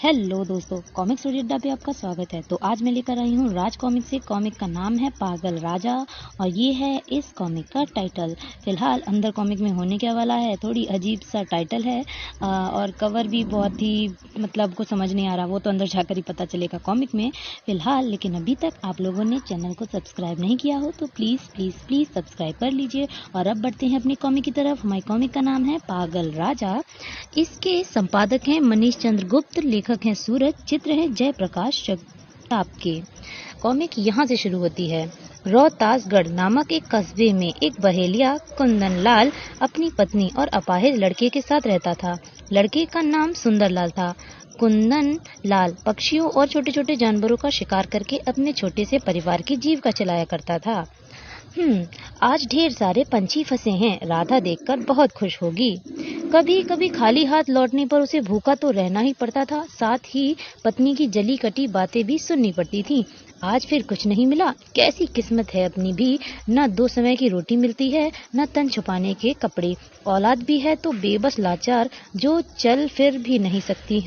Hello दोस्तों, comic story अड्डा पे आपका स्वागत है। तो आज मैं लेकर आई हूँ राज कॉमिक से। कॉमिक का नाम है पागल राजा और ये है इस कॉमिक का टाइटल। फिलहाल अंदर कॉमिक में होने क्या वाला है, थोड़ी अजीब सा टाइटल है और कवर भी बहुत ही कुछ समझ नहीं आ रहा, वो तो अंदर जाकर ही पता चलेगा कॉमिक में फिलहाल। लेकिन अभी तक आप लोगों ने चैनल को सब्सक्राइब नहीं किया हो तो प्लीज़ प्लीज़ प्लीज़ सब्सक्राइब कर लीजिए। और अब बढ़ते हैं अपनी कॉमिक की तरफ। हमारी कॉमिक का नाम है पागल राजा। इसके संपादक हैं मनीष चंद्र गुप्त, लेखक हैं सूरज, चित्र है जयप्रकाश जगताप के। कॉमिक यहाँ से शुरू होती है। रोहतासगढ़ नामक एक कस्बे में एक बहेलिया कुंदन लाल अपनी पत्नी और अपाहिज लड़के के साथ रहता था। लड़के का नाम सुंदर लाल था। कुंदन लाल पक्षियों और छोटे छोटे जानवरों का शिकार करके अपने छोटे से परिवार की जीविका चलाया करता था। आज ढेर सारे पंछी फंसे हैं, राधा देखकर बहुत खुश होगी। कभी कभी खाली हाथ लौटने पर उसे भूखा तो रहना ही पड़ता था, साथ ही पत्नी की जली कटी बातें भी सुननी पड़ती थीं। आज फिर कुछ नहीं मिला। कैसी किस्मत है अपनी भी, न 2 समय की रोटी मिलती है, न तन छुपाने के कपड़े। औलाद भी है तो बेबस लाचार, जो चल फिर भी नहीं सकती।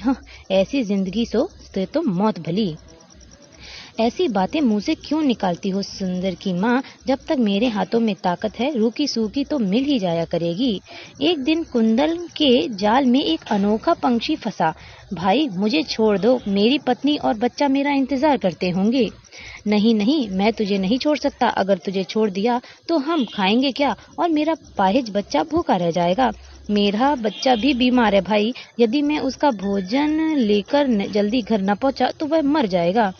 ऐसी जिंदगी से तो मौत भली। ऐसी बातें मुंह से क्यों निकालती हो सुंदर की माँ, जब तक मेरे हाथों में ताकत है रूखी सूखी तो मिल ही जाया करेगी। एक दिन कुंदन के जाल में एक अनोखा पंछी फंसा। भाई मुझे छोड़ दो, मेरी पत्नी और बच्चा मेरा इंतजार करते होंगे। नहीं नहीं, मैं तुझे नहीं छोड़ सकता। अगर तुझे छोड़ दिया तो हम खाएंगे क्या, और मेरा पाहिज बच्चा भूखा रह जाएगा। मेरा बच्चा भी बीमार है भाई, यदि मैं उसका भोजन लेकर जल्दी घर न पहुंचा तो वह मर जाएगा।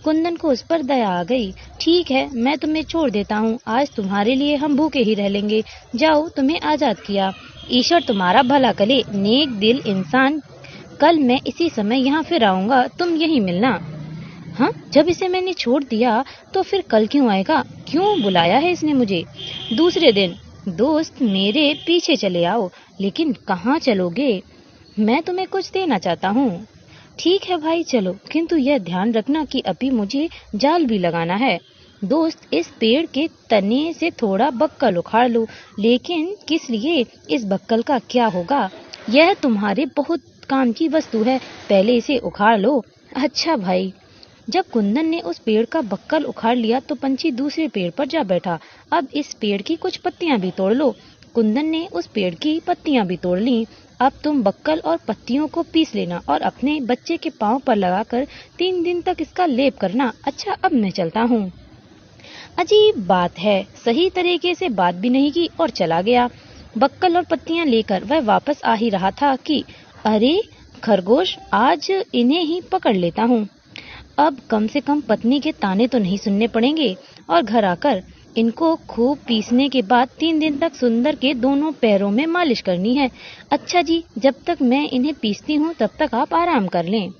कुंदन को उस पर दया आ गई। ठीक है, मैं तुम्हें छोड़ देता हूँ। आज तुम्हारे लिए हम भूखे ही रह लेंगे। जाओ, तुम्हें आजाद किया। ईश्वर तुम्हारा भला करे, नेक दिल इंसान। कल मैं इसी समय यहाँ फिर आऊंगा, तुम यहीं मिलना। हाँ, जब इसे मैंने छोड़ दिया तो फिर कल क्यों आएगा? क्यों बुलाया है इसने मुझे? दूसरे दिन, दोस्त मेरे पीछे चले आओ। लेकिन कहाँ चलोगे? मैं तुम्हें कुछ देना चाहता हूँ। ठीक है भाई चलो, किंतु यह ध्यान रखना कि अभी मुझे जाल भी लगाना है। दोस्त, इस पेड़ के तने से थोड़ा बक्कल उखाड़ लो। लेकिन किस लिए? इस बक्कल का क्या होगा? यह तुम्हारे बहुत काम की वस्तु है, पहले इसे उखाड़ लो। अच्छा भाई। जब कुंदन ने उस पेड़ का बक्कल उखाड़ लिया तो पंछी दूसरे पेड़ पर जा बैठा। अब इस पेड़ की कुछ पत्तियां भी तोड़ लो। कुंदन ने उस पेड़ की पत्तियां भी तोड़ ली। अब तुम बक्कल और पत्तियों को पीस लेना और अपने बच्चे के पांव पर लगाकर 3 दिन तक इसका लेप करना। अच्छा, अब मैं चलता हूँ। अजीब बात है, सही तरीके से बात भी नहीं की और चला गया। बक्कल और पत्तियां लेकर वह वापस आ ही रहा था कि अरे खरगोश, आज इन्हें ही पकड़ लेता हूँ। अब कम से कम पत्नी के ताने तो नहीं सुनने पड़ेंगे। और घर आकर इनको खूब पीसने के बाद 3 दिन तक सुंदर के दोनों पैरों में मालिश करनी है। अच्छा जी, जब तक मैं इन्हें पीसती हूँ तब तक आप आराम कर लें।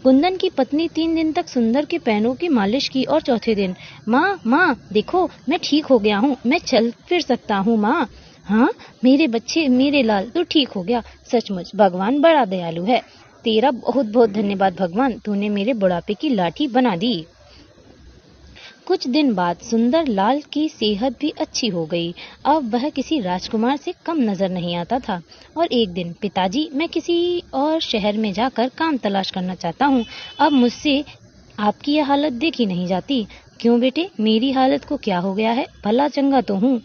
कुंदन की पत्नी 3 दिन तक सुंदर के पैरों की मालिश की और चौथे दिन, माँ माँ देखो, मैं ठीक हो गया हूँ, मैं चल फिर सकता हूँ माँ। हाँ मेरे बच्चे, मेरे लाल, तू ठीक हो गया। सचमुच भगवान बड़ा दयालु है। तेरा बहुत बहुत धन्यवाद भगवान, तूने मेरे बुढ़ापे की लाठी बना दी। कुछ दिन बाद सुंदर लाल की सेहत भी अच्छी हो गई। अब वह किसी राजकुमार से कम नजर नहीं आता था। और एक दिन, पिताजी, मैं किसी और शहर में जाकर काम तलाश करना चाहता हूँ। अब मुझसे आपकी यह हालत देखी नहीं जाती। क्यों बेटे, मेरी हालत को क्या हो गया है? भला चंगा तो हूँ।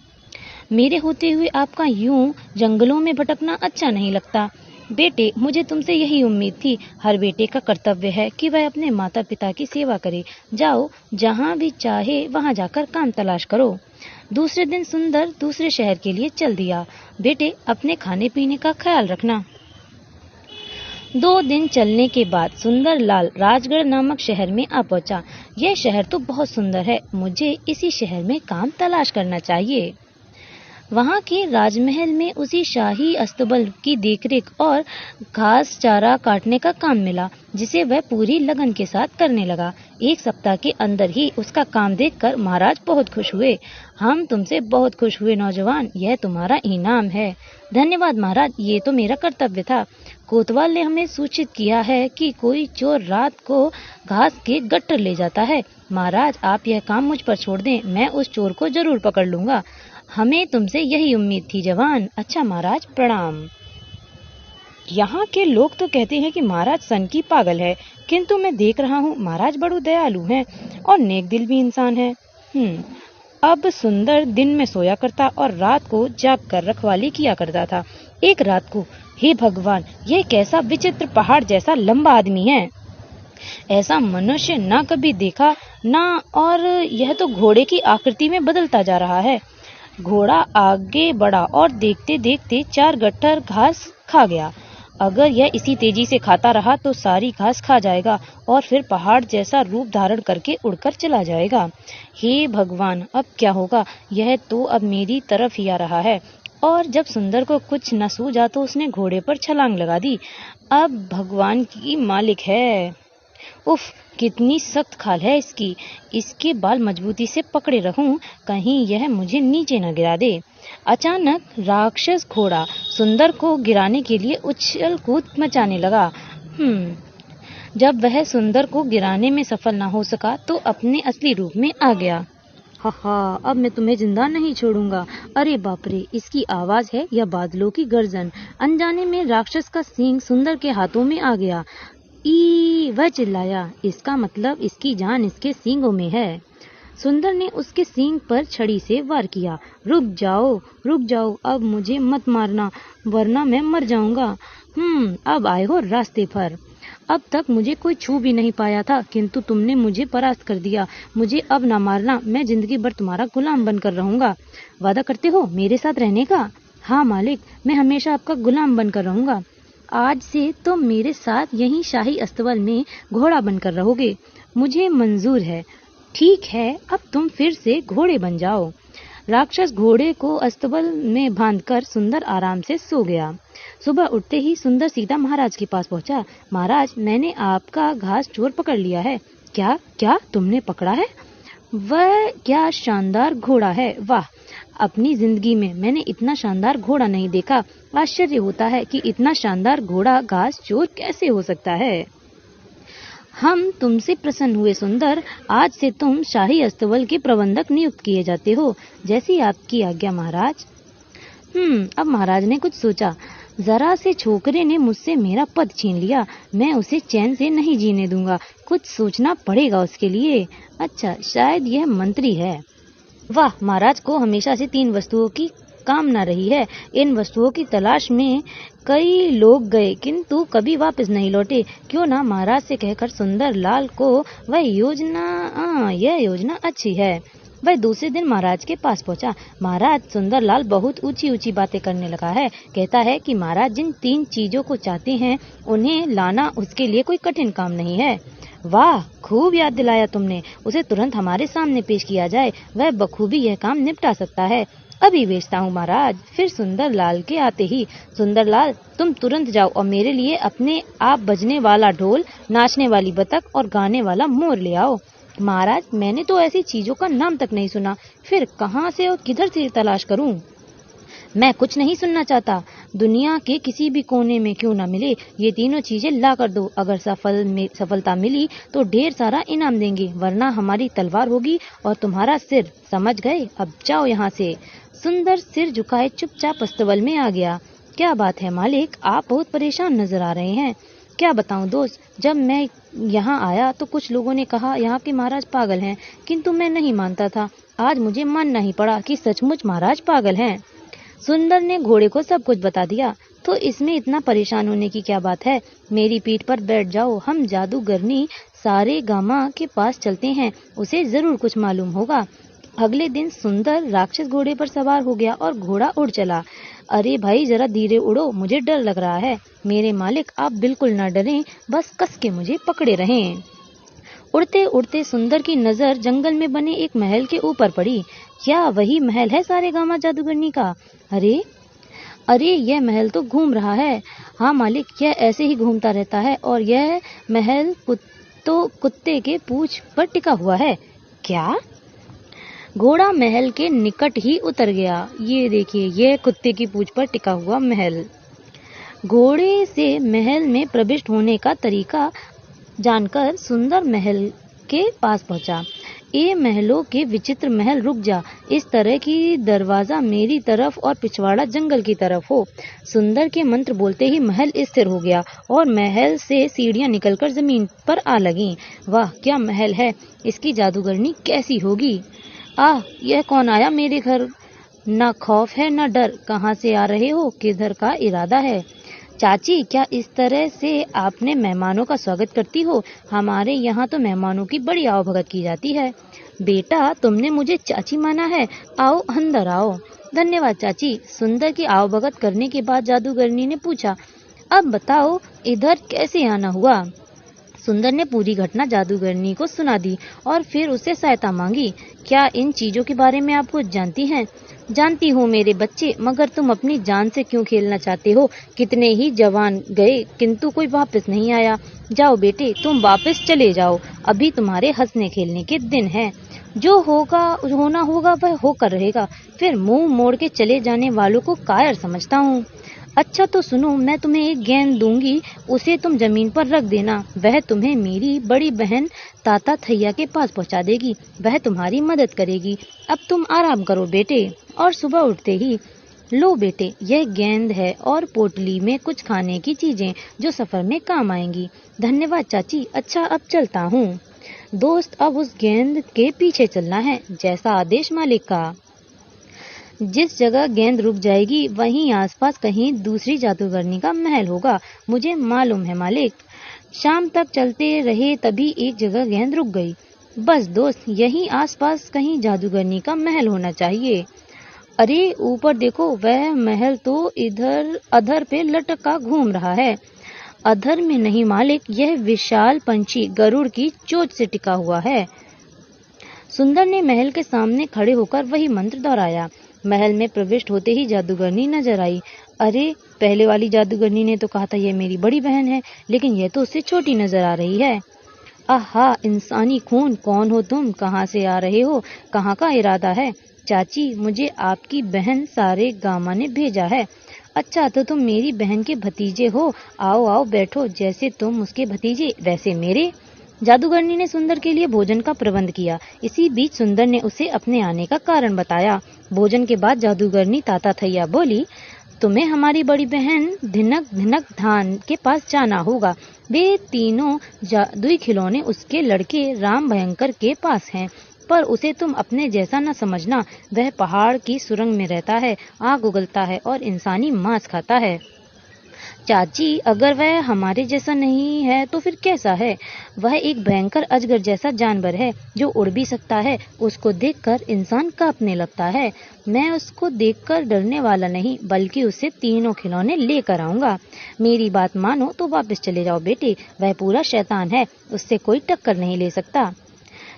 मेरे होते हुए आपका यूं जंगलों में भटकना अच्छा नहीं लगता। बेटे, मुझे तुमसे यही उम्मीद थी। हर बेटे का कर्तव्य है कि वह अपने माता पिता की सेवा करे। जाओ, जहाँ भी चाहे वहाँ जाकर काम तलाश करो। दूसरे दिन सुंदर दूसरे शहर के लिए चल दिया। बेटे, अपने खाने पीने का ख्याल रखना। 2 दिन चलने के बाद सुंदर लाल राजगढ़ नामक शहर में आ पहुंचा। यह शहर तो बहुत सुंदर है, मुझे इसी शहर में काम तलाश करना चाहिए। वहाँ के राजमहल में उसी शाही अस्तबल की देखरेख और घास चारा काटने का काम मिला, जिसे वह पूरी लगन के साथ करने लगा। 1 सप्ताह के अंदर ही उसका काम देखकर महाराज बहुत खुश हुए। हम तुमसे बहुत खुश हुए नौजवान, यह तुम्हारा इनाम है। धन्यवाद महाराज, ये तो मेरा कर्तव्य था। कोतवाल ने हमें सूचित किया है कि कोई चोर रात को घास के गट्टर ले जाता है। महाराज, आप यह काम मुझ पर छोड़ दें, मैं उस चोर को जरूर पकड़ लूंगा। हमें तुमसे यही उम्मीद थी जवान। अच्छा महाराज, प्रणाम। यहाँ के लोग तो कहते हैं कि महाराज सनकी पागल है, किंतु मैं देख रहा हूँ महाराज बड़े दयालु हैं और नेक दिल भी इंसान है। अब सुंदर दिन में सोया करता और रात को जाग कर रखवाली किया करता था। एक रात को, हे भगवान, यह कैसा विचित्र पहाड़ जैसा लंबा आदमी है। ऐसा मनुष्य ना कभी देखा ना, और यह तो घोड़े की आकृति में बदलता जा रहा है। घोड़ा आगे बढ़ा और देखते देखते 4 गट्ठर घास खा गया। अगर यह इसी तेजी से खाता रहा तो सारी घास खा जाएगा और फिर पहाड़ जैसा रूप धारण करके उड़कर चला जाएगा। हे भगवान, अब क्या होगा? यह तो अब मेरी तरफ ही आ रहा है। और जब सुंदर को कुछ न सूझा तो उसने घोड़े पर छलांग लगा दी। अब भगवान की मालिक है। उफ, कितनी सख्त खाल है इसकी। इसके बाल मजबूती से पकड़े रहूं, कहीं यह मुझे नीचे न गिरा दे। अचानक राक्षस घोड़ा सुंदर को गिराने के लिए उछल कूद मचाने लगा। जब वह सुंदर को गिराने में सफल न हो सका तो अपने असली रूप में आ गया। हा, अब मैं तुम्हें जिंदा नहीं छोड़ूंगा। अरे बाप रे, इसकी आवाज है या बादलों की गर्जन। अनजाने में राक्षस का सींग सुंदर के हाथों में आ गया। वह चिल्लाया, इसका मतलब इसकी जान इसके सींगों में है। सुंदर ने उसके सींग पर छड़ी से वार किया। रुक जाओ, अब मुझे मत मारना वरना मैं मर जाऊंगा। अब आए हो रास्ते पर। अब तक मुझे कोई छू भी नहीं पाया था, किंतु तुमने मुझे परास्त कर दिया। मुझे अब ना मारना, मैं जिंदगी भर तुम्हारा गुलाम बनकर रहूंगा। वादा करते हो मेरे साथ रहने का? हाँ मालिक, मैं हमेशा आपका गुलाम बनकर रहूंगा। आज से तो मेरे साथ यहीं शाही अस्तबल में घोड़ा बनकर रहोगे। मुझे मंजूर है। ठीक है, अब तुम फिर से घोड़े बन जाओ। राक्षस घोड़े को अस्तबल में बांधकर सुंदर आराम से सो गया। सुबह उठते ही सुंदर सीधा महाराज के पास पहुंचा। महाराज, मैंने आपका घास चोर पकड़ लिया है। क्या तुमने पकड़ा है? वह क्या शानदार घोड़ा है। वाह, अपनी जिंदगी में मैंने इतना शानदार घोड़ा नहीं देखा। आश्चर्य होता है कि इतना शानदार घोड़ा घास चोर कैसे हो सकता है। हम तुमसे प्रसन्न हुए सुंदर। आज से तुम शाही अस्तबल के प्रबंधक नियुक्त किए जाते हो। जैसी आपकी आज्ञा महाराज। अब महाराज ने कुछ सोचा। जरा से छोकरे ने मुझसे मेरा पद छीन लिया। मैं उसे चैन से नहीं जीने दूंगा। कुछ सोचना पड़ेगा उसके लिए। अच्छा, शायद यह मंत्री है। वाह, महाराज को हमेशा से 3 वस्तुओं की कामना रही है। इन वस्तुओं की तलाश में कई लोग गए किंतु कभी वापस नहीं लौटे। क्यों ना महाराज से कहकर सुंदर लाल को यह योजना अच्छी है। वह दूसरे दिन महाराज के पास पहुंचा। महाराज, सुंदर लाल बहुत ऊंची ऊंची बातें करने लगा है। कहता है कि महाराज जिन 3 चीजों को चाहते हैं उन्हें लाना उसके लिए कोई कठिन काम नहीं है। वाह, खूब याद दिलाया तुमने। उसे तुरंत हमारे सामने पेश किया जाए, वह बखूबी यह काम निपटा सकता है। अभी भेजता हूँ महाराज। फिर सुंदर लाल के आते ही, सुंदर लाल, तुम तुरंत जाओ और मेरे लिए अपने आप बजने वाला ढोल, नाचने वाली बतख और गाने वाला मोर ले आओ। महाराज, मैंने तो ऐसी चीजों का नाम तक नहीं सुना। फिर कहाँ से और किधर से तलाश करूं? मैं कुछ नहीं सुनना चाहता। दुनिया के किसी भी कोने में क्यों ना मिले, ये तीनों चीजें ला कर दो। अगर सफलता मिली तो ढेर सारा इनाम देंगे, वरना हमारी तलवार होगी और तुम्हारा सिर। समझ गए? अब जाओ यहाँ से। सुंदर सिर झुकाए चुपचाप अस्तबल में आ गया। क्या बात है मालिक, आप बहुत परेशान नजर आ रहे हैं। क्या बताऊं दोस्त, जब मैं यहाँ आया तो कुछ लोगों ने कहा यहाँ के महाराज पागल हैं, किंतु मैं नहीं मानता था। आज मुझे मानना ही पड़ा कि सचमुच महाराज पागल हैं। सुंदर ने घोड़े को सब कुछ बता दिया। तो इसमें इतना परेशान होने की क्या बात है? मेरी पीठ पर बैठ जाओ, हम जादूगरनी सारेगामा के पास चलते हैं, उसे जरूर कुछ मालूम होगा। अगले दिन सुंदर राक्षस घोड़े पर सवार हो गया और घोड़ा उड़ चला। अरे भाई, जरा धीरे उड़ो, मुझे डर लग रहा है। मेरे मालिक, आप बिल्कुल न डरें, बस कस के मुझे पकड़े रहें। उड़ते उड़ते सुंदर की नजर जंगल में बने एक महल के ऊपर पड़ी। क्या वही महल है सारेगामा जादूगरनी का? अरे यह महल तो घूम रहा है। हाँ मालिक, यह ऐसे ही घूमता रहता है और यह महल कुत्ते के पूंछ पर टिका हुआ है। क्या? घोड़ा महल के निकट ही उतर गया। ये देखिए, यह कुत्ते की पूंछ पर टिका हुआ महल। घोड़े से महल में प्रविष्ट होने का तरीका जानकर सुंदर महल के पास पहुंचा। ए महलों के विचित्र महल, रुक जा, इस तरह की दरवाजा मेरी तरफ और पिछवाड़ा जंगल की तरफ हो। सुंदर के मंत्र बोलते ही महल स्थिर हो गया और महल से सीढ़ियां निकलकर जमीन पर आ लगीं। वाह, क्या महल है! इसकी जादूगरनी कैसी होगी? आह, यह कौन आया मेरे घर? ना खौफ है ना डर। कहाँ से आ रहे हो? किधर का इरादा है? चाची, क्या इस तरह से आपने मेहमानों का स्वागत करती हो? हमारे यहाँ तो मेहमानों की बड़ी आवभगत की जाती है। बेटा, तुमने मुझे चाची माना है। आओ, अंदर आओ। धन्यवाद चाची। सुंदर की आवभगत करने के बाद जादूगरनी ने पूछा, अब बताओ इधर कैसे आना हुआ? सुंदर ने पूरी घटना जादूगरनी को सुना दी और फिर उससे सहायता मांगी। क्या इन चीजों के बारे में आप कुछ जानती हैं? जानती हूँ मेरे बच्चे, मगर तुम अपनी जान से क्यों खेलना चाहते हो? कितने ही जवान गए किंतु कोई वापस नहीं आया। जाओ बेटे, तुम वापस चले जाओ। अभी तुम्हारे हंसने खेलने के दिन हैं। जो होना होगा वह होकर रहेगा। फिर मुंह मोड़ के चले जाने वालों को कायर समझता हूँ। अच्छा तो सुनो, मैं तुम्हें एक गेंद दूंगी, उसे तुम जमीन पर रख देना। वह तुम्हें मेरी बड़ी बहन ताता थैया के पास पहुंचा देगी। वह तुम्हारी मदद करेगी। अब तुम आराम करो बेटे। और सुबह उठते ही, लो बेटे, यह गेंद है और पोटली में कुछ खाने की चीजें जो सफर में काम आएंगी। धन्यवाद चाची। अच्छा, अब चलता हूँ। दोस्त, अब उस गेंद के पीछे चलना है, जैसा आदेश मालिक का। जिस जगह गेंद रुक जाएगी वहीं आसपास कहीं दूसरी जादूगरनी का महल होगा। मुझे मालूम है मालिक। शाम तक चलते रहे, तभी एक जगह गेंद रुक गई। बस दोस्त, यहीं आसपास कहीं जादूगरनी का महल होना चाहिए। अरे ऊपर देखो, वह महल तो इधर अधर पे लटका घूम रहा है। अधर में नहीं मालिक, यह विशाल पंछी गरुड़ की चोंच से टिका हुआ है। सुंदर ने महल के सामने खड़े होकर वही मंत्र दोहराया। महल में प्रविष्ट होते ही जादूगरनी नजर आई। अरे, पहले वाली जादूगरनी ने तो कहा था यह मेरी बड़ी बहन है, लेकिन यह तो उससे छोटी नजर आ रही है। आहा, इंसानी खून, कौन हो तुम? कहाँ से आ रहे हो? कहाँ का इरादा है? चाची, मुझे आपकी बहन सारे गामा ने भेजा है। अच्छा, तो तुम मेरी बहन के भतीजे हो। आओ आओ बैठो, जैसे तुम उसके भतीजे वैसे मेरे। जादूगरनी ने सुंदर के लिए भोजन का प्रबंध किया। इसी बीच सुंदर ने उसे अपने आने का कारण बताया। भोजन के बाद जादूगरनी ताता थैया बोली, तुम्हें हमारी बड़ी बहन धिनक धिनक धान के पास जाना होगा। वे तीनों जादुई खिलौने उसके लड़के राम भयंकर के पास हैं, पर उसे तुम अपने जैसा न समझना। वह पहाड़ की सुरंग में रहता है, आग उगलता है और इंसानी मांस खाता है। चाची, अगर वह हमारे जैसा नहीं है तो फिर कैसा है? वह एक भयंकर अजगर जैसा जानवर है जो उड़ भी सकता है। उसको देखकर इंसान कांपने लगता है। मैं उसको देखकर डरने वाला नहीं, बल्कि उससे तीनों खिलौने लेकर आऊंगा। मेरी बात मानो तो वापस चले जाओ बेटे। वह पूरा शैतान है, उससे कोई टक्कर नहीं ले सकता।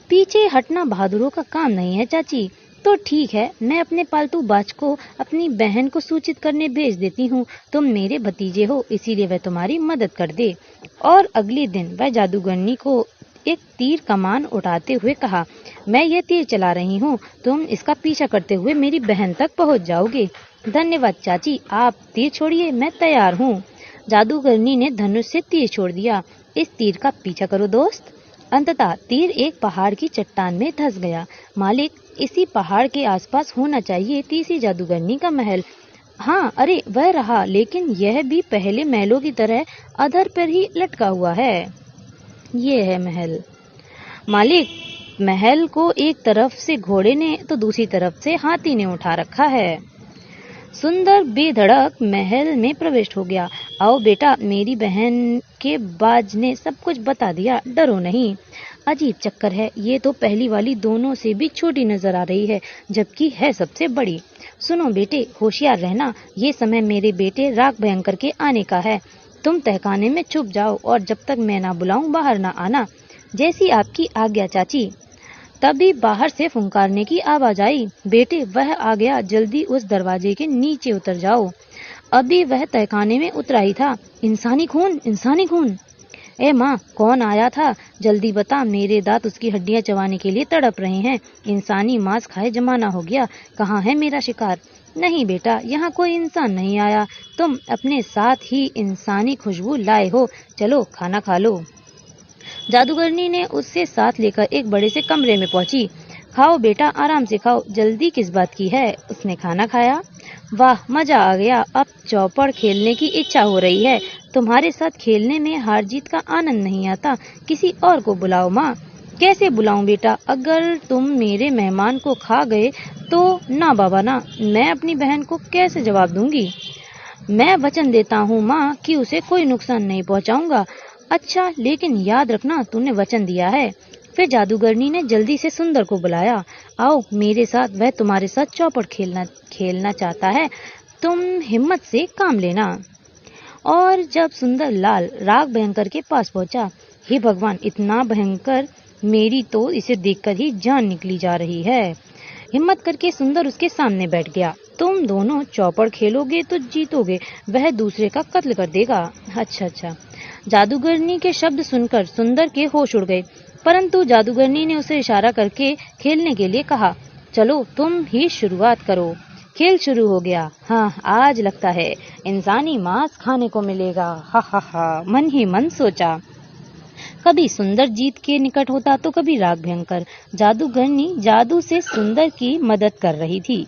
पीछे हटना बहादुरों का काम नहीं है चाची। तो ठीक है, मैं अपने पालतू बाज को अपनी बहन को सूचित करने भेज देती हूँ। तुम मेरे भतीजे हो, इसीलिए वह तुम्हारी मदद कर दे। और अगले दिन वह जादूगरनी को एक तीर कमान उठाते हुए कहा, मैं यह तीर चला रही हूँ, तुम इसका पीछा करते हुए मेरी बहन तक पहुँच जाओगे। धन्यवाद चाची, आप तीर छोड़िए, मैं तैयार हूँ। जादूगरनी ने धनुष से तीर छोड़ दिया। इस तीर का पीछा करो दोस्त। अंततः तीर एक पहाड़ की चट्टान में धंस गया। मालिक, इसी पहाड़ के आसपास होना चाहिए तीसरी जादूगरनी का महल। हाँ, अरे वह रहा, लेकिन यह भी पहले महलों की तरह अधर पर ही लटका हुआ है। ये है महल। मालिक, महल को एक तरफ से घोड़े ने तो दूसरी तरफ से हाथी ने उठा रखा है। सुंदर बेधड़क महल में प्रवेश हो गया। आओ बेटा, मेरी बहन के बाज ने सब कुछ बता दिया, डरो नहीं। अजीब चक्कर है, ये तो पहली वाली दोनों से भी छोटी नजर आ रही है, जबकि है सबसे बड़ी। सुनो बेटे, होशियार रहना, ये समय मेरे बेटे राग भयंकर के आने का है। तुम तहखाने में छुप जाओ और जब तक मैं ना बुलाऊं बाहर ना आना। जैसी आपकी आज्ञा चाची। तभी बाहर से फुंकारने की आवाज आई। बेटे, वह आ गया, जल्दी उस दरवाजे के नीचे उतर जाओ। अभी वह तहखाने में उतरा ही था। इंसानी खून, इंसानी खून। ए माँ, कौन आया था? जल्दी बता, मेरे दांत उसकी हड्डियां चबाने के लिए तड़प रहे हैं। इंसानी मांस खाए जमाना हो गया। कहाँ है मेरा शिकार? नहीं बेटा, यहाँ कोई इंसान नहीं आया। तुम अपने साथ ही इंसानी खुशबू लाए हो। चलो खाना खा लो। जादूगरनी ने उससे साथ लेकर एक बड़े से कमरे में पहुंची। खाओ बेटा, आराम से खाओ, जल्दी किस बात की है। उसने खाना खाया। वाह, मजा आ गया, अब चौपड़ खेलने की इच्छा हो रही है। तुम्हारे साथ खेलने में हार जीत का आनंद नहीं आता, किसी और को बुलाओ माँ। कैसे बुलाऊं बेटा, अगर तुम मेरे मेहमान को खा गए तो? ना बाबा ना, मैं अपनी बहन को कैसे जवाब दूंगी। मैं वचन देता हूँ माँ कि उसे कोई नुकसान नहीं पहुँचाऊंगा। अच्छा, लेकिन याद रखना तूने वचन दिया है। फिर जादूगरनी ने जल्दी से सुंदर को बुलाया। आओ मेरे साथ, वह तुम्हारे साथ चौपड़ खेलना चाहता है, तुम हिम्मत से काम लेना। और जब सुंदर लाल राग भयंकर के पास पहुंचा, हे भगवान, इतना भयंकर, मेरी तो इसे देखकर ही जान निकली जा रही है। हिम्मत करके सुंदर उसके सामने बैठ गया। तुम दोनों चौपड़ खेलोगे तो जीतोगे, वह दूसरे का कत्ल कर देगा। अच्छा। जादूगरनी के शब्द सुनकर सुंदर के होश उड़ गए, परंतु जादूगरनी ने उसे इशारा करके खेलने के लिए कहा। चलो तुम ही शुरुआत करो। खेल शुरू हो गया। हाँ, आज लगता है इंसानी मांस खाने को मिलेगा। हा, मन ही मन सोचा। कभी सुंदर जीत के निकट होता तो कभी राग भयंकर। जादूगरनी जादू से सुंदर की मदद कर रही थी।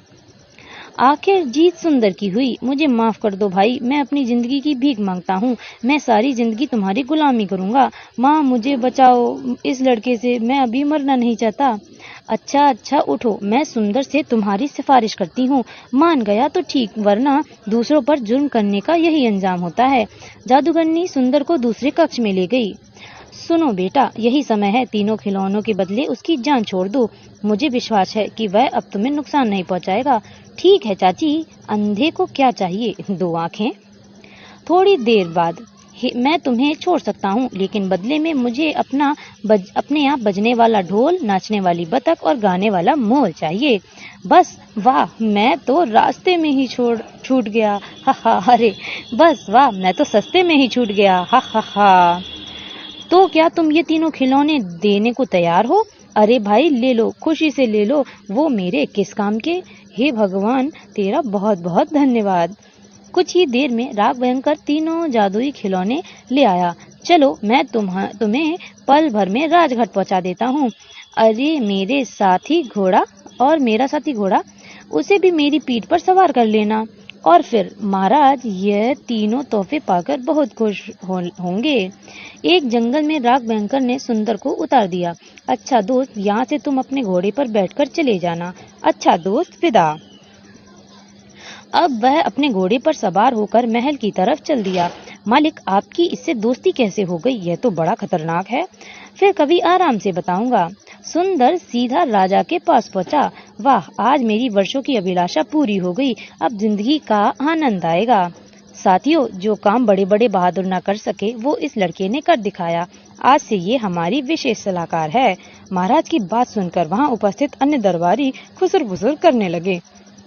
आखिर जीत सुंदर की हुई। मुझे माफ कर दो भाई, मैं अपनी जिंदगी की भीख मांगता हूँ। मैं सारी जिंदगी तुम्हारी गुलामी करूँगा। माँ, मुझे बचाओ इस लड़के से, मैं अभी मरना नहीं चाहता। अच्छा, उठो, मैं सुंदर से तुम्हारी सिफारिश करती हूँ। मान गया तो ठीक, वरना दूसरों पर जुर्म करने का यही अंजाम होता है। जादूगरनी सुंदर को दूसरे कक्ष में ले गई। सुनो बेटा, यही समय है, तीनों खिलौनों के बदले उसकी जान छोड़ दो। मुझे विश्वास है कि वह अब तुम्हें नुकसान नहीं पहुंचाएगा। ठीक है चाची, अंधे को क्या चाहिए, 2 आंखें। थोड़ी देर बाद मैं तुम्हें छोड़ सकता हूँ, लेकिन बदले में मुझे अपने आप बजने वाला ढोल, नाचने वाली बतख और गाने वाला मोर चाहिए। बस वाह, मैं तो रास्ते में ही छूट गया। हा, अरे बस वाह, मैं तो सस्ते में ही छूट गया। हा। तो क्या तुम ये तीनों खिलौने देने को तैयार हो? अरे भाई, ले लो, खुशी से ले लो, वो मेरे किस काम के। हे भगवान, तेरा बहुत बहुत धन्यवाद। कुछ ही देर में राग भयंकर तीनों जादुई खिलौने ले आया। चलो, मैं तुम्हें पल भर में राजघाट पहुंचा देता हूँ। अरे मेरे साथी घोड़ा, और मेरा साथी घोड़ा, उसे भी मेरी पीठ पर सवार कर लेना। और फिर महाराज यह तीनों तोहफे पाकर बहुत खुश होंगे। एक जंगल में राग भयंकर ने सुंदर को उतार दिया। अच्छा दोस्त, यहाँ से तुम अपने घोड़े पर बैठकर चले जाना। अच्छा दोस्त, विदा। अब वह अपने घोड़े पर सवार होकर महल की तरफ चल दिया। मालिक, आपकी इससे दोस्ती कैसे हो गई? यह तो बड़ा खतरनाक है। फिर कभी आराम से बताऊंगा। सुंदर सीधा राजा के पास पहुंचा। वाह, आज मेरी वर्षों की अभिलाषा पूरी हो गई, अब जिंदगी का आनंद आएगा। साथियों, जो काम बड़े बड़े बहादुर न कर सके, वो इस लड़के ने कर दिखाया। आज से ये हमारी विशेष सलाहकार है। महाराज की बात सुनकर वहाँ उपस्थित अन्य दरबारी खुसर-फुसर करने लगे।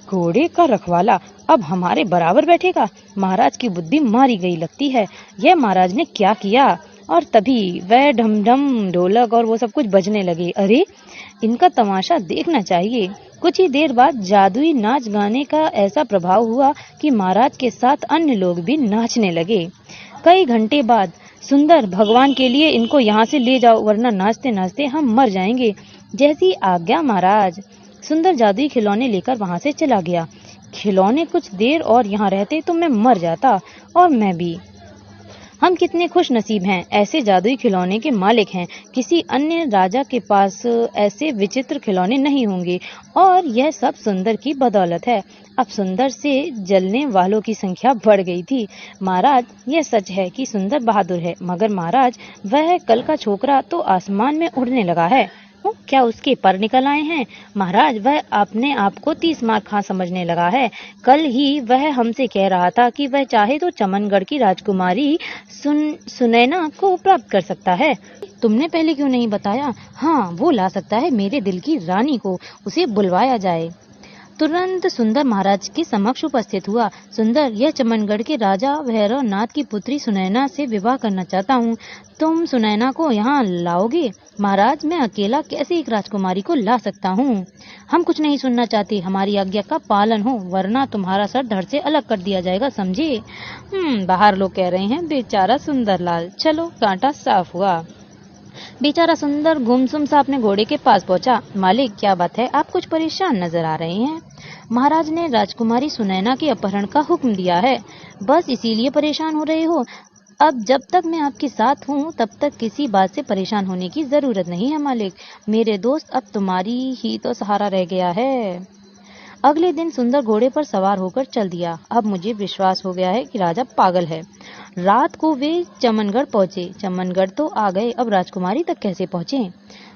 घोड़े का रखवाला अब हमारे बराबर बैठेगा? महाराज की बुद्धि मारी गई लगती है। यह महाराज ने क्या किया? और तभी वह ढमढम, ढोलक और वो सब कुछ बजने लगे। अरे, इनका तमाशा देखना चाहिए। कुछ ही देर बाद जादुई नाच गाने का ऐसा प्रभाव हुआ कि महाराज के साथ अन्य लोग भी नाचने लगे। कई घंटे बाद, सुंदर, भगवान के लिए इनको यहाँ से ले जाओ, वरना नाचते नाचते हम मर जाएंगे। जैसी आज्ञा महाराज। सुंदर जादुई खिलौने लेकर वहाँ से चला गया। खिलौने कुछ देर और यहाँ रहते तो मैं मर जाता, और मैं भी। हम कितने खुश नसीब हैं, ऐसे जादुई खिलौने के मालिक हैं। किसी अन्य राजा के पास ऐसे विचित्र खिलौने नहीं होंगे, और यह सब सुंदर की बदौलत है। अब सुंदर से जलने वालों की संख्या बढ़ गई थी। महाराज, यह सच है कि सुंदर बहादुर है, मगर महाराज, वह कल का छोकरा तो आसमान में उड़ने लगा है। क्या उसके पर निकल आए हैं? महाराज, वह अपने आप को 30 मार खा समझने लगा है। कल ही वह हमसे कह रहा था कि वह चाहे तो चमनगढ़ की राजकुमारी सुनैना को प्राप्त कर सकता है। तुमने पहले क्यों नहीं बताया? हाँ, वो ला सकता है मेरे दिल की रानी को, उसे बुलवाया जाए। तुरंत सुंदर महाराज के समक्ष उपस्थित हुआ। सुंदर, यह चमनगढ़ के राजा भैरव नाथ की पुत्री सुनैना से विवाह करना चाहता हूँ। तुम सुनैना को यहाँ लाओगे? महाराज, मैं अकेला कैसे एक राजकुमारी को ला सकता हूँ? हम कुछ नहीं सुनना चाहते, हमारी आज्ञा का पालन हो, वरना तुम्हारा सर धड़ से अलग कर दिया जाएगा, समझे? बाहर लोग कह रहे हैं बेचारा सुंदरलाल। चलो, कांटा साफ हुआ। बेचारा सुंदर गुमसुम सा अपने घोड़े के पास पहुंचा। मालिक, क्या बात है, आप कुछ परेशान नजर आ रहे हैं। महाराज ने राजकुमारी सुनैना के अपहरण का हुक्म दिया है, बस इसीलिए परेशान हो रहे हो। अब जब तक मैं आपके साथ हूँ तब तक किसी बात से परेशान होने की जरूरत नहीं है मालिक। मेरे दोस्त, अब तुम्हारी ही तो सहारा रह गया है। अगले दिन सुंदर घोड़े पर सवार होकर चल दिया। अब मुझे विश्वास हो गया है कि राजा पागल है। रात को वे चमनगढ़ पहुंचे। चमनगढ़ तो आ गए, अब राजकुमारी तक कैसे पहुंचे?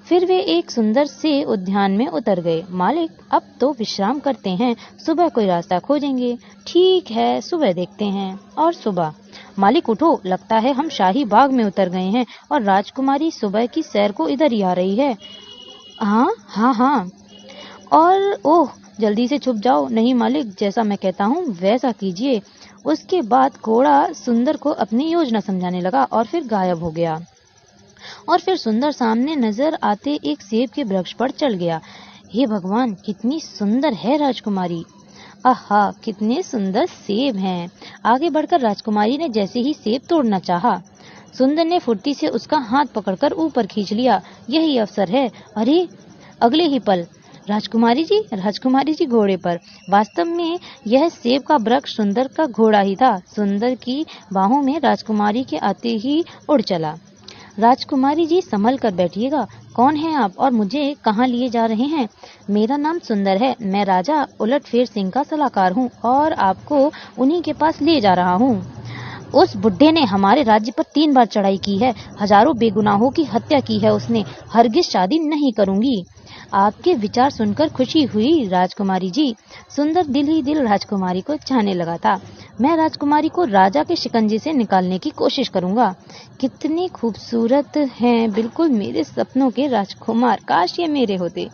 फिर वे एक सुंदर से उद्यान में उतर गए। मालिक, अब तो विश्राम करते हैं, सुबह कोई रास्ता खोजेंगे। ठीक है, सुबह देखते हैं। और सुबह? मालिक उठो, लगता है हम शाही बाग में उतर गए हैं और राजकुमारी सुबह की सैर को इधर ही आ रही है। हाँ हाँ हाँ। और ओह, जल्दी से छुप जाओ। नहीं मालिक, जैसा मैं कहता हूँ वैसा कीजिए। उसके बाद घोड़ा सुंदर को अपनी योजना समझाने लगा और फिर गायब हो गया। और फिर सुंदर सामने नजर आते एक सेब के वृक्ष पर चढ़ गया। हे भगवान, कितनी सुंदर है राजकुमारी। आहा, कितने सुंदर सेब हैं। आगे बढ़कर राजकुमारी ने जैसे ही सेब तोड़ना चाहा, सुंदर ने फुर्ती से उसका हाथ पकड़कर ऊपर खींच लिया। यही अवसर है। अरे, अगले ही पल राजकुमारी जी घोड़े पर। वास्तव में यह सेब का वृक्ष सुंदर का घोड़ा ही था। सुंदर की बाहों में राजकुमारी के आते ही उड़ चला। राजकुमारी जी, संभल कर बैठिएगा। कौन है आप और मुझे कहाँ लिए जा रहे हैं? मेरा नाम सुंदर है। मैं राजा उलटफेर सिंह का सलाहकार हूँ और आपको उन्हीं के पास ले जा रहा हूँ। उस बुड्ढे ने हमारे राज्य पर 3 बार चढ़ाई की है। हजारों बेगुनाहों की हत्या की है उसने। हरगिज शादी नहीं करूंगी। आपके विचार सुनकर खुशी हुई राजकुमारी जी। सुंदर दिल ही दिल राजकुमारी को चाहने लगा था। मैं राजकुमारी को राजा के शिकंजे से निकालने की कोशिश करूंगा। कितनी खूबसूरत हैं, बिल्कुल मेरे सपनों के राजकुमार। काश ये मेरे होते।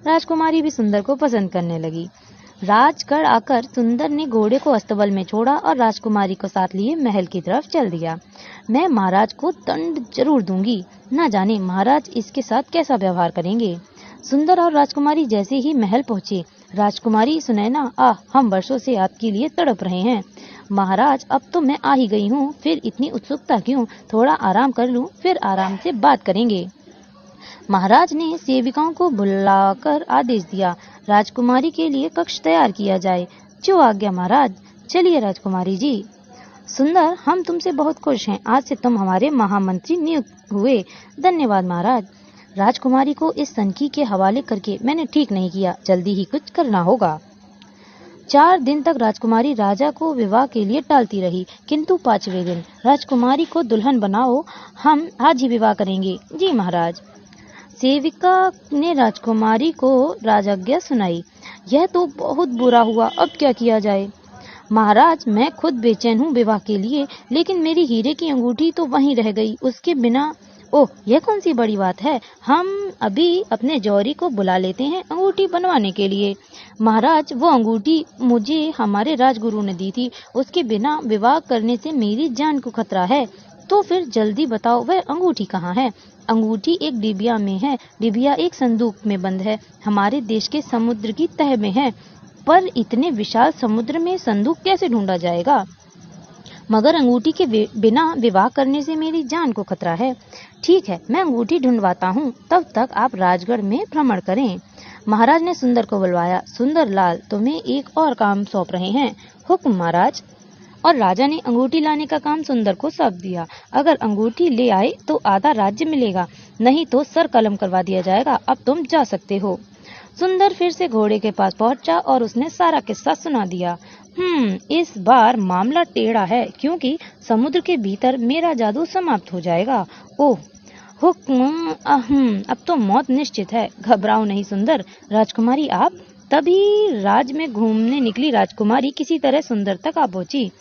राजकुमारी भी सुंदर को पसंद करने लगी। राजगढ़ आकर सुंदर ने घोड़े को अस्तबल में छोड़ा और राजकुमारी को साथ लिए महल की तरफ चल दिया। मैं महाराज को दंड जरूर दूंगी। न जाने महाराज इसके साथ कैसा व्यवहार करेंगे। सुंदर और राजकुमारी जैसे ही महल पहुंचे, राजकुमारी, सुनैना, हम वर्षों से आपके लिए तड़प रहे हैं। महाराज, अब तो मैं आ ही गई हूँ, फिर इतनी उत्सुकता क्यों? थोड़ा आराम कर लूं, फिर आराम से बात करेंगे। महाराज ने सेविकाओं को बुलाकर आदेश दिया, राजकुमारी के लिए कक्ष तैयार किया जाए। जो आज्ञा महाराज। चलिए राजकुमारी जी। सुंदर, हम तुमसे बहुत खुश हैं। आज से तुम हमारे महामंत्री नियुक्त हुए। धन्यवाद महाराज। राजकुमारी को इस सनकी के हवाले करके मैंने ठीक नहीं किया। जल्दी ही कुछ करना होगा। 4 दिन तक राजकुमारी राजा को विवाह के लिए टालती रही, किंतु 5वें दिन, राजकुमारी को दुल्हन बनाओ, हम आज ही विवाह करेंगे। जी महाराज। सेविका ने राजकुमारी को राजाज्ञा सुनाई। यह तो बहुत बुरा हुआ, अब क्या किया जाए? महाराज, मैं खुद बेचैन हूँ विवाह के लिए, लेकिन मेरी हीरे की अंगूठी तो वहीं रह गई। उसके बिना ओह, यह कौन सी बड़ी बात है। हम अभी अपने जौहरी को बुला लेते हैं अंगूठी बनवाने के लिए। महाराज, वो अंगूठी मुझे हमारे राजगुरु ने दी थी। उसके बिना विवाह करने से मेरी जान को खतरा है। तो फिर जल्दी बताओ, वह अंगूठी कहाँ है? अंगूठी एक डिबिया में है। डिबिया एक संदूक में बंद है, हमारे देश के समुद्र की तह में है। पर इतने विशाल समुद्र में संदूक कैसे ढूंढा जाएगा? मगर अंगूठी के बिना विवाह करने से मेरी जान को खतरा है। ठीक है, मैं अंगूठी ढूंढवाता हूँ, तब तक आप राजगढ़ में भ्रमण करें। महाराज ने सुंदर को बुलवाया। सुंदर लाल, तुम्हें एक और काम सौंप रहे हैं। हुक्म महाराज। और राजा ने अंगूठी लाने का काम सुंदर को सौंप दिया। अगर अंगूठी ले आए तो आधा राज्य मिलेगा, नहीं तो सर कलम करवा दिया जाएगा। अब तुम जा सकते हो। सुंदर फिर से घोड़े के पास पहुंचा और उसने सारा किस्सा सुना दिया। इस बार मामला टेढ़ा है, क्योंकि समुद्र के भीतर मेरा जादू समाप्त हो जाएगा। ओह, हुक्म, अब तो मौत निश्चित है। घबराओ नहीं सुंदर। राजकुमारी आप? तभी राज में घूमने निकली राजकुमारी किसी तरह सुंदर तक आ पहुंची।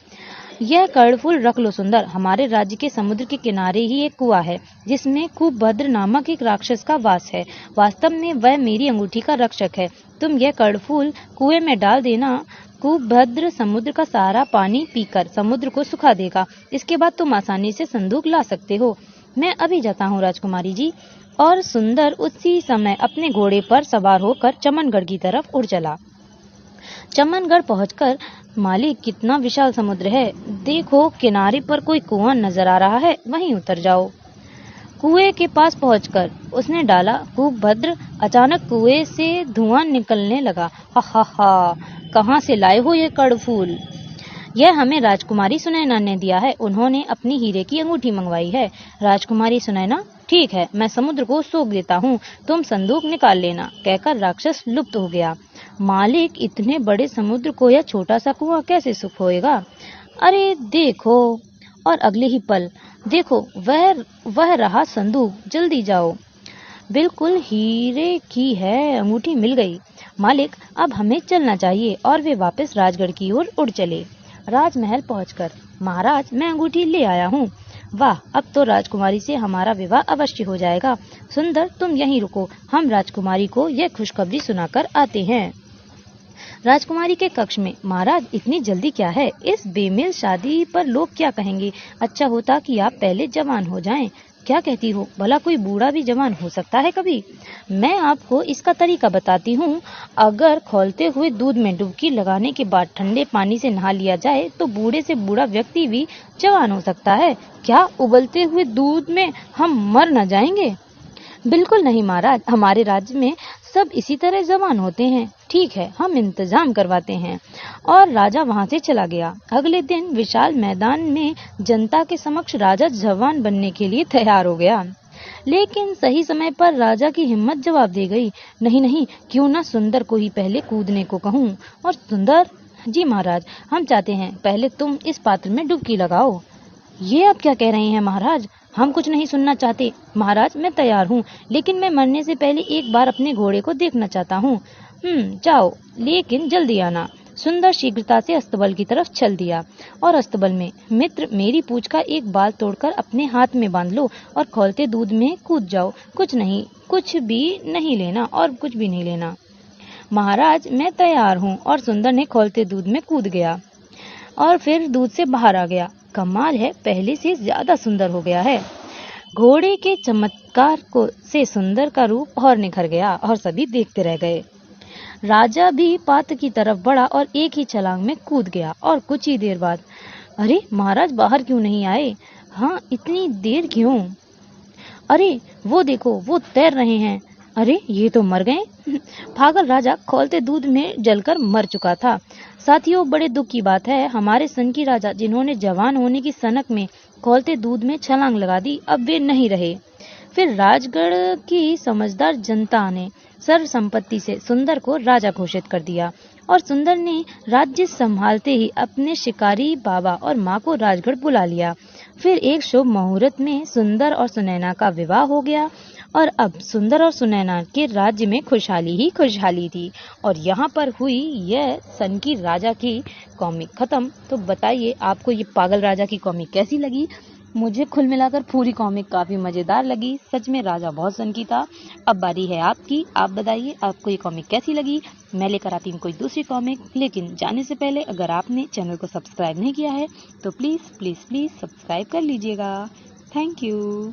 यह कर्णफूल रख लो सुंदर। हमारे राज्य के समुद्र के किनारे ही एक कुआं है, जिसमें कुभद्र नामक एक राक्षस का वास है। वास्तव में वह मेरी अंगूठी का रक्षक है। तुम यह कर्णफूल कुएं में डाल देना। कुभद्र समुद्र का सारा पानी पीकर समुद्र को सुखा देगा। इसके बाद तुम आसानी से संदूक ला सकते हो। मैं अभी जाता हूँ राजकुमारी जी। और सुंदर उसी समय अपने घोड़े पर सवार होकर चमनगढ़ की तरफ उड़ चला। चमनगढ़ पहुंचकर, मालिक, कितना विशाल समुद्र है। देखो, किनारे पर कोई कुआं नजर आ रहा है, वहीं उतर जाओ। कुएं के पास पहुंचकर उसने डाला कूप भद्र। अचानक कुएं से धुआं निकलने लगा। हा हा हा, कहाँ से लाए हो ये कड़फूल? यह हमें राजकुमारी सुनैना ने दिया है। उन्होंने अपनी हीरे की अंगूठी मंगवाई है। राजकुमारी सुनैना, ठीक है, मैं समुद्र को सोख देता हूँ, तुम संदूक निकाल लेना, कहकर राक्षस लुप्त हो गया। मालिक, इतने बड़े समुद्र को यह छोटा सा कुआं कैसे सुखोएगा? अरे देखो, और अगले ही पल देखो, वह रहा संदूक, जल्दी जाओ। बिल्कुल हीरे की है, अंगूठी मिल गई। मालिक, अब हमें चलना चाहिए। और वे वापस राजगढ़ की ओर उड़ चले। राजमहल पहुंचकर, महाराज, मैं अंगूठी ले आया हूँ। वाह, अब तो राजकुमारी से हमारा विवाह अवश्य हो जाएगा। सुंदर, तुम यहीं रुको, हम राजकुमारी को यह खुशखबरी सुनाकर आते हैं। राजकुमारी के कक्ष में, महाराज, इतनी जल्दी क्या है? इस बेमेल शादी पर लोग क्या कहेंगे? अच्छा होता कि आप पहले जवान हो जाएं। क्या कहती हो? भला कोई बूढ़ा भी जवान हो सकता है कभी? मैं आपको इसका तरीका बताती हूँ। अगर खौलते हुए दूध में डुबकी लगाने के बाद ठंडे पानी से नहा लिया जाए तो बूढ़े से बूढ़ा व्यक्ति भी जवान हो सकता है। क्या उबलते हुए दूध में हम मर न जाएंगे? बिल्कुल नहीं महाराज, हमारे राज्य में सब इसी तरह जवान होते हैं। ठीक है, हम इंतजाम करवाते हैं। और राजा वहां से चला गया। अगले दिन विशाल मैदान में जनता के समक्ष राजा जवान बनने के लिए तैयार हो गया। लेकिन सही समय पर राजा की हिम्मत जवाब दे गई। नहीं नहीं, क्यों ना सुंदर को ही पहले कूदने को कहूँ। और सुंदर, जी महाराज, हम चाहते हैं पहले तुम इस पात्र में डुबकी लगाओ। ये आप क्या कह रहे हैं महाराज? हम कुछ नहीं सुनना चाहते। महाराज, मैं तैयार हूँ, लेकिन मैं मरने से पहले एक बार अपने घोड़े को देखना चाहता हूँ। जाओ, लेकिन जल्दी आना। सुंदर शीघ्रता से अस्तबल की तरफ चल दिया। और अस्तबल में, मित्र, मेरी पूंछ का एक बाल तोड़कर अपने हाथ में बांध लो और खौलते दूध में कूद जाओ। कुछ भी नहीं लेना और कुछ भी नहीं लेना। महाराज, मैं तैयार हूँ। और सुंदर ने खौलते दूध में कूद गया और फिर दूध से बाहर आ गया। कमाल है, पहले से ज्यादा सुंदर हो गया है। घोड़े के चमत्कार से सुंदर का रूप और निखर गया और सभी देखते रह गए। राजा भी पात्र की तरफ बढ़ा और एक ही छलांग में कूद गया। और कुछ ही देर बाद, अरे महाराज, बाहर क्यों नहीं आए? हाँ, इतनी देर क्यों? अरे वो देखो, वो तैर रहे हैं। अरे ये तो मर गए। पागल राजा खौलते दूध में जलकर मर चुका था। साथियों, बड़े दुख की बात है, हमारे सन की राजा जिन्होंने जवान होने की सनक में खौलते दूध में छलांग लगा दी, अब वे नहीं रहे। फिर राजगढ़ की समझदार जनता ने सर्व संपत्ति से सुंदर को राजा घोषित कर दिया। और सुंदर ने राज्य संभालते ही अपने शिकारी बाबा और माँ को राजगढ़ बुला लिया। फिर एक शुभ मुहूर्त में सुंदर और सुनैना का विवाह हो गया। और अब सुंदर और सुनैना के राज्य में खुशहाली ही खुशहाली थी। और यहाँ पर हुई यह सन की राजा की कॉमिक खत्म। तो बताइए, आपको ये पागल राजा की कॉमिक कैसी लगी? मुझे कुल मिलाकर पूरी कॉमिक काफी मजेदार लगी। सच में राजा बहुत सनकी था। अब बारी है आपकी, आप बताइए आपको ये कॉमिक कैसी लगी। मैं लेकर आती हूँ कोई दूसरी कॉमिक, लेकिन जाने से पहले अगर आपने चैनल को सब्सक्राइब नहीं किया है तो प्लीज प्लीज प्लीज सब्सक्राइब कर लीजिएगा। Thank you.